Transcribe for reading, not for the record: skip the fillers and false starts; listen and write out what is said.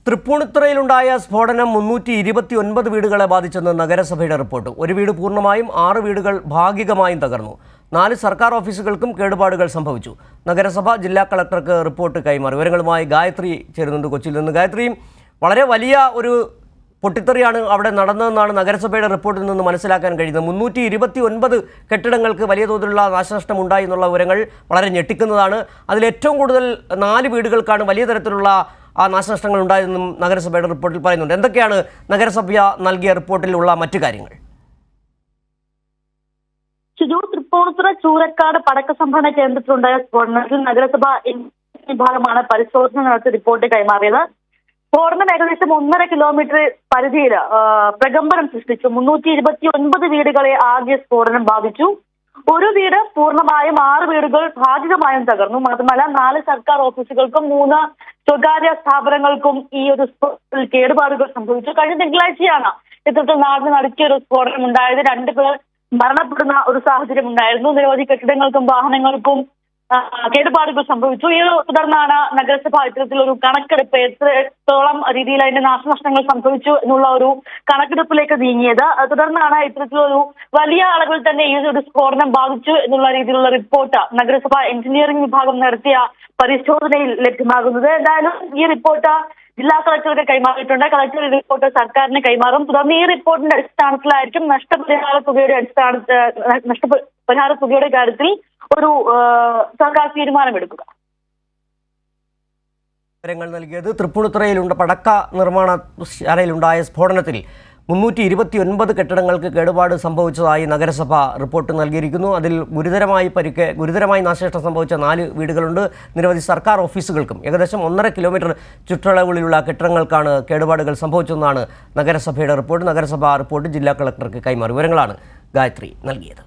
തൃപ്പൂണിത്തുറയിലുണ്ടായ സ്ഫോടനം 329 വീടുകളെ ബാധിച്ചെന്ന് നഗരസഭയുടെ റിപ്പോർട്ട്. ഒരു വീട് പൂർണ്ണമായും 6 വീടുകൾ ഭാഗികമായും തകർന്നു. 4 സർക്കാർ ഓഫീസുകൾക്കും കേടുപാടുകൾ സംഭവിച്ചു. നഗരസഭ ജില്ലാ കളക്ടർക്ക് റിപ്പോർട്ട് കൈമാറി. വിവരങ്ങളുമായി ഗായത്രി ചേരുന്നുണ്ട് കൊച്ചിയിൽ നിന്ന്. ഗായത്രി, വളരെ വലിയ ഒരു പൊട്ടിത്തെറിയാണ് അവിടെ നടന്നതെന്നാണ് നഗരസഭയുടെ റിപ്പോർട്ടിൽ നിന്ന് മനസ്സിലാക്കാൻ കഴിയുന്നത്. 329 കെട്ടിടങ്ങൾക്ക് വലിയ തോതിലുള്ള നാശനഷ്ടം ഉണ്ടായി എന്നുള്ള വിവരങ്ങൾ വളരെ ഞെട്ടിക്കുന്നതാണ്. അതിലേറ്റവും കൂടുതൽ 4 വീടുകൾക്കാണ് വലിയ തരത്തിലുള്ള നാശനഷ്ടങ്ങൾ ഉണ്ടായതെന്നും നഗരസഭയുടെ റിപ്പോർട്ടിൽ പറയുന്നുണ്ട്. എന്തൊക്കെയാണ് നഗരസഭ നൽകിയ റിപ്പോർട്ടിലുള്ള മറ്റു കാര്യങ്ങൾ? തൃപ്പൂണിത്തുറ ചൂരക്കാട് പടക്ക സംഭരണ കേന്ദ്രത്തിലുണ്ടായ സ്ഫോടനത്തിൽ നഗരസഭ വിഭാഗമാണ് പരിശോധന നടത്തി റിപ്പോർട്ട് കൈമാറിയത്. സ്ഫോടനം ഏകദേശം 1.5 കിലോമീറ്റർ പരിധിയിൽ പ്രകമ്പനം സൃഷ്ടിച്ചു. 329 വീടുകളെ ആകെ സ്ഫോടനം ബാധിച്ചു. ഒരു വീട് പൂർണ്ണമായും 6 വീടുകൾ ഭാഗികമായും തകർന്നു. മാത്രമല്ല 4 സർക്കാർ ഓഫീസുകൾക്കും 3 സ്വകാര്യ സ്ഥാപനങ്ങൾക്കും ഈ ഒരു സ്ഫോടനത്തിൽ കേടുപാടുകൾ സംഭവിച്ചു. കഴിഞ്ഞ തിങ്കളാഴ്ചയാണ് ഇത്തരത്തിൽ നാടിന് നടുക്കിയ ഒരു സ്ഫോടനം ഉണ്ടായത്. 2 പേർ മരണപ്പെടുന്ന ഒരു സാഹചര്യം ഉണ്ടായിരുന്നു. നിരവധി കെട്ടിടങ്ങൾക്കും വാഹനങ്ങൾക്കും കേടുപാടുകൾ സംഭവിച്ചു. ഈ തുടർന്നാണ് നഗരസഭ ഇത്തരത്തിലൊരു കണക്കെടുപ്പ്, എത്രത്തോളം രീതിയിൽ അതിന്റെ നാശനഷ്ടങ്ങൾ സംഭവിച്ചു എന്നുള്ള ഒരു കണക്കെടുപ്പിലേക്ക് നീങ്ങിയത്. തുടർന്നാണ് ഇത്തരത്തിലൊരു വലിയ അളവിൽ തന്നെ ഈ ഒരു സ്ഫോടനം ബാധിച്ചു എന്നുള്ള രീതിയിലുള്ള റിപ്പോർട്ട് നഗരസഭ എഞ്ചിനീയറിംഗ് വിഭാഗം നടത്തിയ പരിശോധനയിൽ ലഭ്യമാകുന്നത്. എന്തായാലും ഈ റിപ്പോർട്ട് ജില്ലാ കളക്ടർക്ക് കൈമാറിയിട്ടുണ്ട്. കളക്ടർ ഈ റിപ്പോർട്ട് സർക്കാരിന് കൈമാറും. തുടർന്ന് ഈ റിപ്പോർട്ടിന്റെ അടിസ്ഥാനത്തിലായിരിക്കും നഷ്ടപരിഹാര തുകയുടെ കാര്യത്തിൽ ഒരു സർക്കാർ തീരുമാനമെടുക്കുക. വിവരങ്ങൾ നൽകിയത് തൃപ്പൂണിത്തുറയിലുണ്ട് പടക്ക നിർമ്മാണശാലയിലുണ്ടായ സ്ഫോടനത്തിൽ 329 കെട്ടിടങ്ങൾക്ക് കേടുപാട് സംഭവിച്ചതായി നഗരസഭ റിപ്പോർട്ട് നൽകിയിരിക്കുന്നു. അതിൽ ഗുരുതരമായി നാശനഷ്ടം സംഭവിച്ച 4 വീടുകളുണ്ട്. നിരവധി സർക്കാർ ഓഫീസുകൾക്കും ഏകദേശം 1.5 കിലോമീറ്റർ ചുറ്റളവിലുള്ള കെട്ടിടങ്ങൾക്കാണ് കേടുപാടുകൾ സംഭവിച്ചതെന്നാണ് നഗരസഭയുടെ റിപ്പോർട്ട്. നഗരസഭ റിപ്പോർട്ട് ജില്ലാ കളക്ടർക്ക് കൈമാറി. വിവരങ്ങളാണ് ഗായത്രി നൽകിയത്.